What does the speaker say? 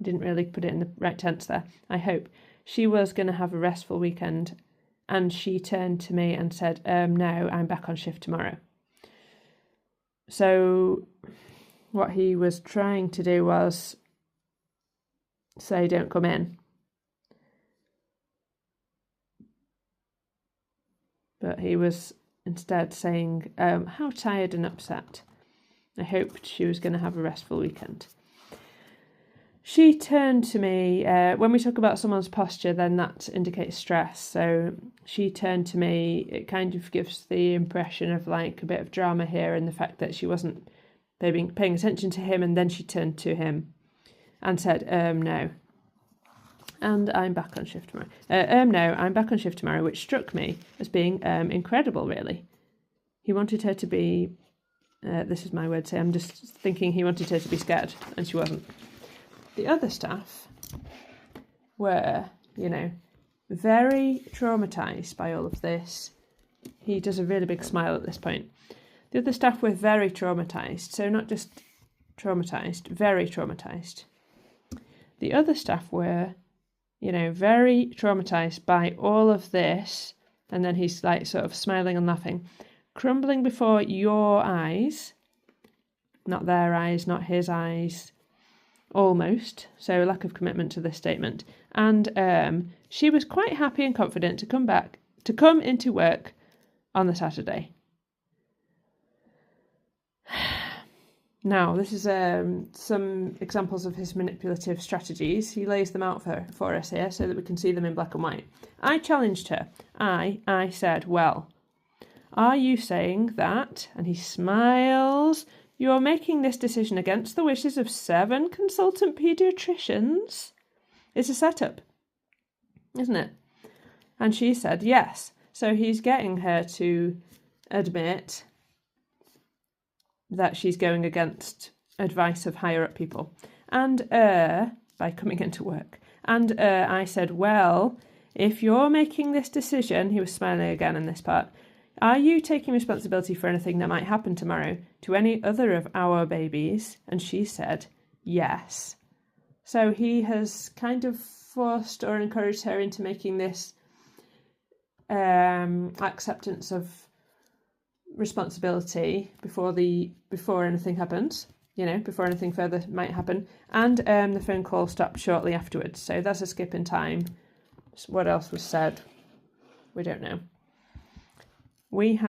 didn't really put it in the right tense there, I hope. She was going to have a restful weekend, and she turned to me and said, no, I'm back on shift tomorrow. So what he was trying to do was say, don't come in. But he was instead saying, how tired and upset. I hoped she was going to have a restful weekend. She turned to me, when we talk about someone's posture, then that indicates stress. So she turned to me, it kind of gives the impression of like a bit of drama here, and the fact that she wasn't paying attention to him, and then she turned to him and said, no. And I'm back on shift tomorrow. No, I'm back on shift tomorrow, which struck me as being incredible, really. He wanted her to be, this is my word, so I'm just thinking he wanted her to be scared, and she wasn't. The other staff were, very traumatised by all of this. He does a really big smile at this point. The other staff were very traumatised, so not just traumatised, very traumatised. The other staff were, very traumatised by all of this, and then he's like sort of smiling and laughing, crumbling before your eyes, not their eyes, not his eyes, almost, so lack of commitment to this statement. And she was quite happy and confident to come into work on the Saturday. Now, this is some examples of his manipulative strategies. He lays them out for us here so that we can see them in black and white. I challenged her. I said, well, are you saying that? And he smiles. You're making this decision against the wishes of 7 consultant paediatricians? It's a setup, isn't it? And she said yes. So he's getting her to admit that she's going against advice of higher up people. And by coming into work. And I said, well, if you're making this decision, he was smiling again in this part, are you taking responsibility for anything that might happen tomorrow to any other of our babies? And she said, yes. So he has kind of forced or encouraged her into making this acceptance of responsibility before anything happens, before anything further might happen. And the phone call stopped shortly afterwards. So that's a skip in time. What else was said? We don't know. We